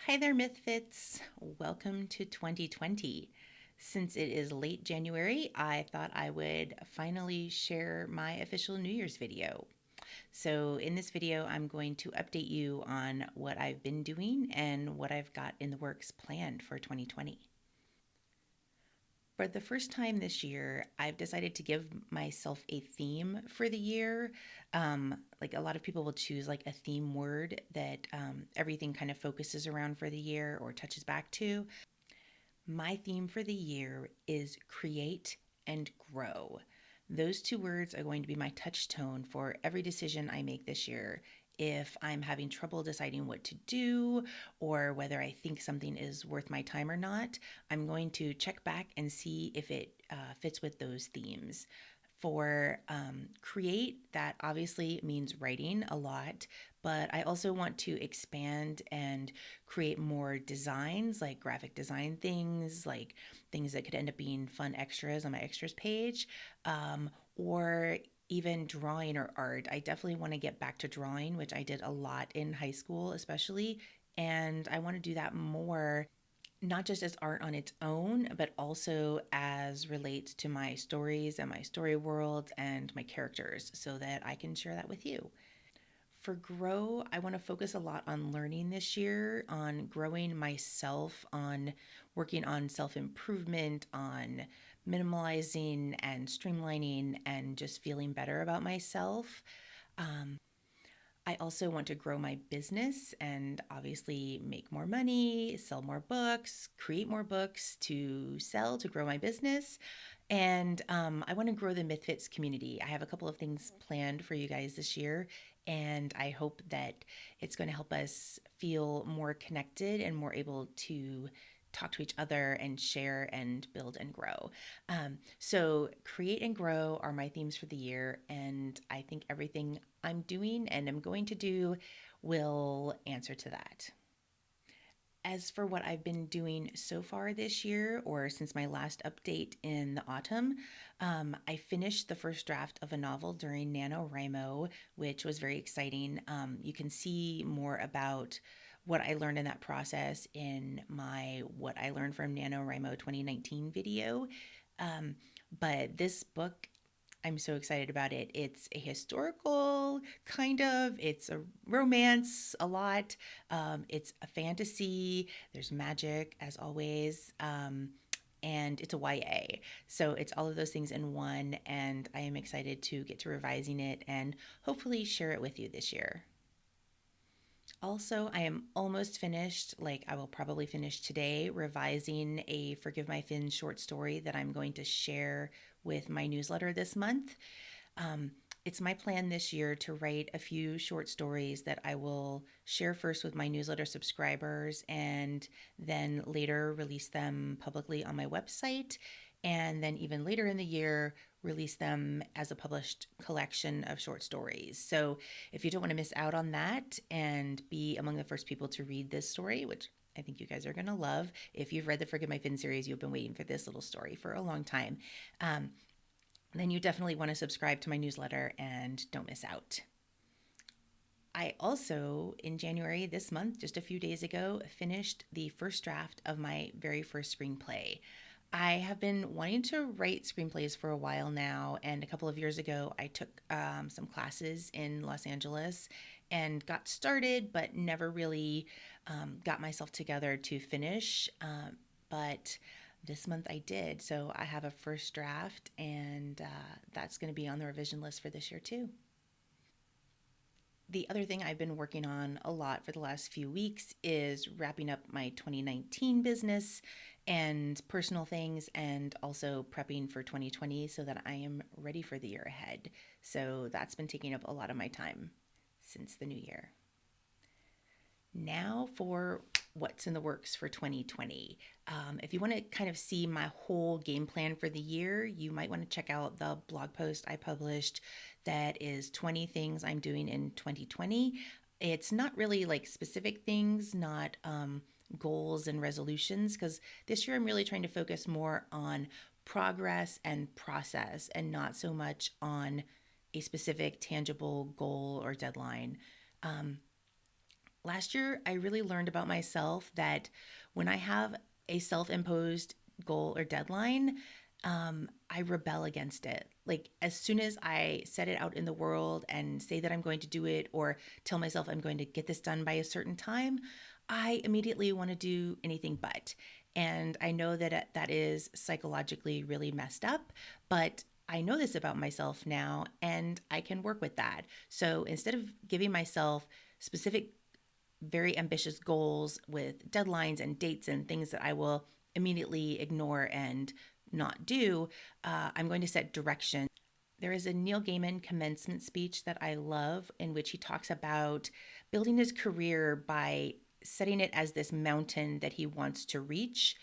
Hi there, Mythfits. Welcome to 2020. Since it is late January, I thought I would finally share my official New Year's video. So, in this video, I'm going to update you on what I've been doing and what I've got in the works planned for 2020. For the first time this year, I've decided to give myself a theme for the year. Like a lot of people will choose like a theme word that everything kind of focuses around for the year or touches back to. My theme for the year is create and grow. Those two words are going to be my touchstone for every decision I make this year. If I'm having trouble deciding what to do or whether I think something is worth my time or not, I'm going to check back and see if it fits with those themes. For create, that obviously means writing a lot, but I also want to expand and create more designs, like graphic design things, like things that could end up being fun extras on my extras page, or even drawing or art. I definitely want to get back to drawing, which I did a lot in high school, especially. And I want to do that more, not just as art on its own, but also as relates to my stories and my story world and my characters so that I can share that with you. For grow, I want to focus a lot on learning this year, on growing myself, on working on self improvement, on minimalizing and streamlining, and just feeling better about myself. I also want to grow my business and obviously make more money, sell more books, create more books to sell to grow my business. And I want to grow the Mythfits community. I have a couple of things planned for you guys this year, and I hope that it's going to help us feel more connected and more able to talk to each other and share and build and grow. So, create and grow are my themes for the year, and I think everything I'm doing and am going to do will answer to that. As for what I've been doing so far this year, or since my last update in the autumn, I finished the first draft of a novel during NaNoWriMo, which was very exciting. You can see more about what I learned in that process in my What I Learned from NaNoWriMo 2019 video. But this book, I'm so excited about it. It's a historical kind of, it's a romance a lot. It's a fantasy. There's magic as always. And it's a YA. So it's all of those things in one. And I am excited to get to revising it and hopefully share it with you this year. Also, I am almost finished, like I will probably finish today, revising a Forgive My Fins short story that I'm going to share with my newsletter this month. Um, it's my plan this year to write a few short stories that I will share first with my newsletter subscribers and then later release them publicly on my website. And then, even later in the year, release them as a published collection of short stories. So, if you don't want to miss out on that and be among the first people to read this story, which I think you guys are going to love, if you've read the Forgive My Fin series, you've been waiting for this little story for a long time. Then you definitely want to subscribe to my newsletter and don't miss out. I also, in January this month, just a few days ago, finished the first draft of my very first screenplay. I have been wanting to write screenplays for a while now, and a couple of years ago, I took some classes in Los Angeles and got started, but never really got myself together to finish. But this month I did, so I have a first draft, and that's going to be on the revision list for this year too. The other thing I've been working on a lot for the last few weeks is wrapping up my 2019 business and personal things, and also prepping for 2020 so that I am ready for the year ahead. So that's been taking up a lot of my time since the new year. Now for what's in the works for 2020. If you want to kind of see my whole game plan for the year, you might want to check out the blog post I published that is 20 things I'm doing in 2020. It's not really like specific things, not goals and resolutions, because this year I'm really trying to focus more on progress and process and not so much on a specific tangible goal or deadline. Um, Last year, I really learned about myself that when I have a self imposed goal or deadline, I rebel against it. Like, as soon as I set it out in the world and say that I'm going to do it or tell myself I'm going to get this done by a certain time, I immediately want to do anything but. And I know that that is psychologically really messed up, but I know this about myself now and I can work with that. So instead of giving myself specific very ambitious goals with deadlines and dates and things that I will immediately ignore and not do, I'm going to set direction. There is a Neil Gaiman commencement speech that I love in which he talks about building his career by setting it as this mountain that he wants to reach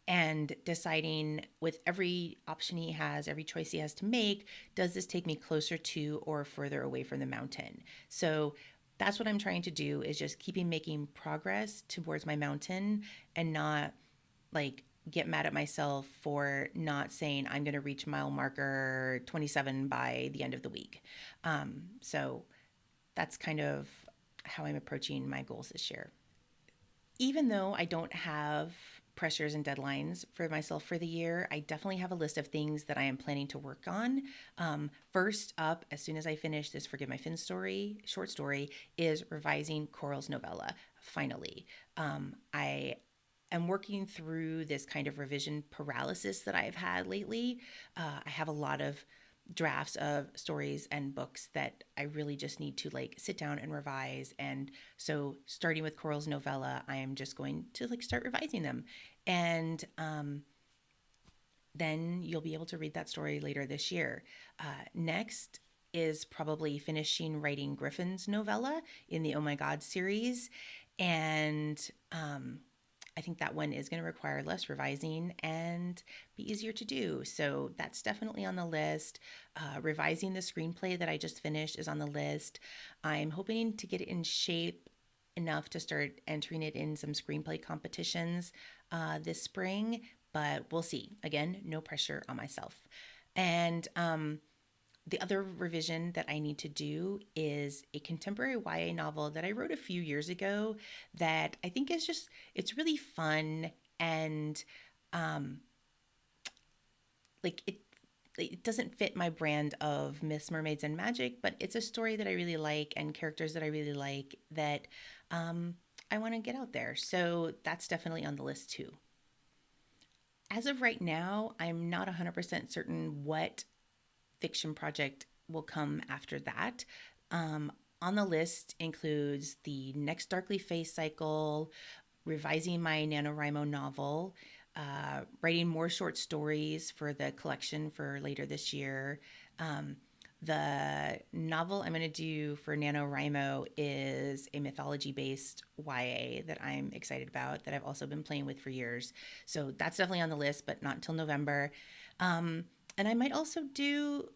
and deciding with every option he has, every choice he has to make, does this take me closer to or further away from the mountain? So that's what I'm trying to do is just keeping making progress towards my mountain and not like get mad at myself for not saying I'm going to reach mile marker 27 by the end of the week. So that's kind of how I'm approaching my goals this year. Even though I don't have pressures and deadlines for myself for the year, I definitely have a list of things that I am planning to work on. First up, as soon as I finish this Forgive My Fin story, short story, is revising Coral's novella. Finally, I am working through this kind of revision paralysis that I've had lately. I have a lot of drafts of stories and books that I really just need to like sit down and revise. And so starting with Coral's novella, I am just going to like start revising them. And then you'll be able to read that story later this year. Next is probably finishing writing Griffin's novella in the Oh My God series. And I think that one is going to require less revising and be easier to do. So that's definitely on the list. Revising the screenplay that I just finished is on the list. I'm hoping to get it in shape enough to start entering it in some screenplay competitions this spring, but we'll see. Again, no pressure on myself. And the other revision that I need to do is a contemporary YA novel that I wrote a few years ago that I think is just, it's really fun and um, like it doesn't fit my brand of myths, mermaids, and magic, but it's a story that I really like and characters that I really like that I want to get out there. So that's definitely on the list too. As of right now, I'm not 100% certain what fiction project will come after that. On the list includes the next Darkly Face cycle, revising my NaNoWriMo novel, writing more short stories for the collection for later this year. The novel I'm going to do for NaNoWriMo is a mythology based YA that I'm excited about that I've also been playing with for years. So that's definitely on the list, but not until November. And I might also do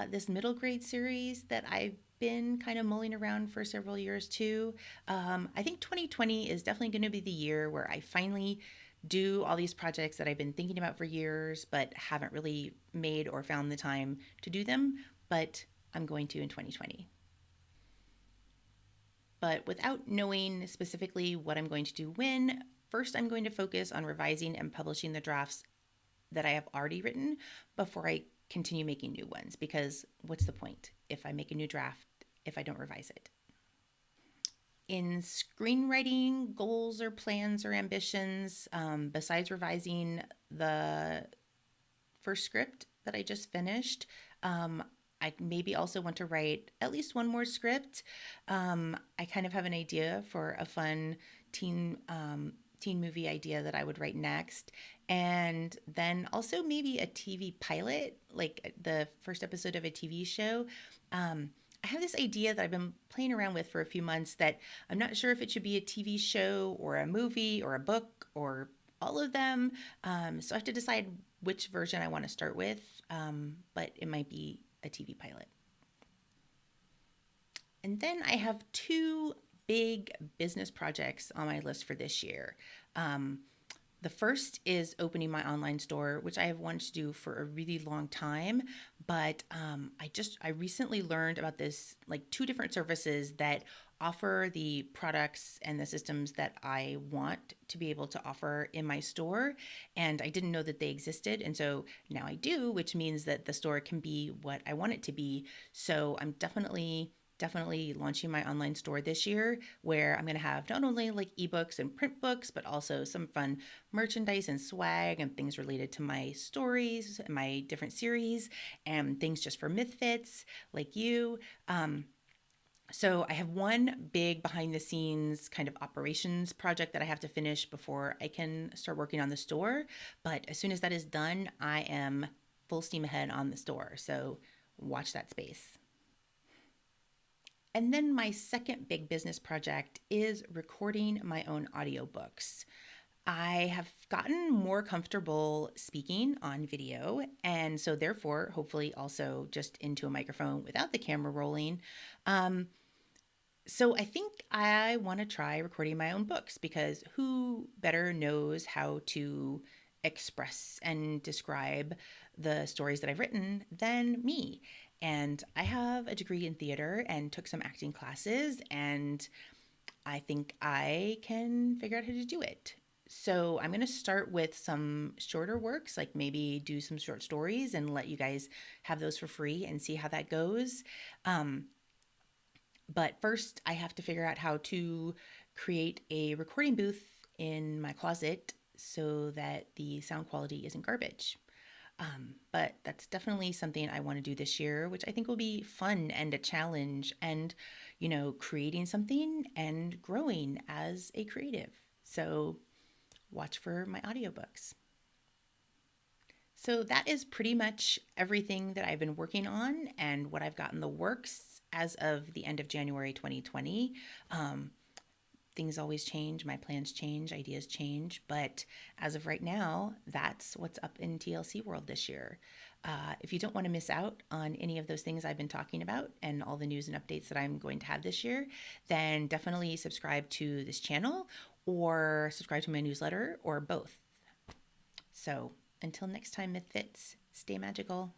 this middle grade series that I've been kind of mulling around for several years too. I think 2020 is definitely going to be the year where I finally do all these projects that I've been thinking about for years, but haven't really made or found the time to do them. But I'm going to in 2020. But without knowing specifically what I'm going to do when, first I'm going to focus on revising and publishing the drafts that I have already written before I continue making new ones, because what's the point if I make a new draft if I don't revise it? In screenwriting goals or plans or ambitions, besides revising the first script that I just finished, I maybe also want to write at least one more script. I kind of have an idea for a fun teen movie idea that I would write next. And then also maybe a TV pilot, like the first episode of a TV show. I have this idea that I've been playing around with for a few months that I'm not sure if it should be a TV show or a movie or a book or all of them. So I have to decide which version I want to start with, but it might be a TV pilot. And then I have two big business projects on my list for this year. The first is opening my online store, which I have wanted to do for a really long time. But I recently learned about this, like two different services that offer the products and the systems that I want to be able to offer in my store. And I didn't know that they existed. And so now I do, which means that the store can be what I want it to be. So I'm definitely launching my online store this year, where I'm going to have not only like ebooks and print books, but also some fun merchandise and swag and things related to my stories, my different series, and things just for Mythfits like you. So I have one big behind the scenes kind of operations project that I have to finish before I can start working on the store. But as soon as that is done, I am full steam ahead on the store. So watch that space. And then my second big business project is recording my own audiobooks. I have gotten more comfortable speaking on video, and so therefore, hopefully, also just into a microphone without the camera rolling. Um, so I think I want to try recording my own books, because who better knows how to express and describe the stories that I've written than me? And I have a degree in theater and took some acting classes, and I think I can figure out how to do it. So I'm going to start with some shorter works, like maybe do some short stories and let you guys have those for free and see how that goes. Um, but first, I have to figure out how to create a recording booth in my closet so that the sound quality isn't garbage. But that's definitely something I want to do this year, which I think will be fun and a challenge, and, creating something and growing as a creative. So watch for my audiobooks. So that is pretty much everything that I've been working on and what I've got in the works as of the end of January 2020. Um, Things always change, my plans change, ideas change, but as of right now, that's what's up in TLC world this year. If you don't want to miss out on any of those things I've been talking about and all the news and updates that I'm going to have this year, then definitely subscribe to this channel or subscribe to my newsletter, or both. So until next time, Mythfits, stay magical.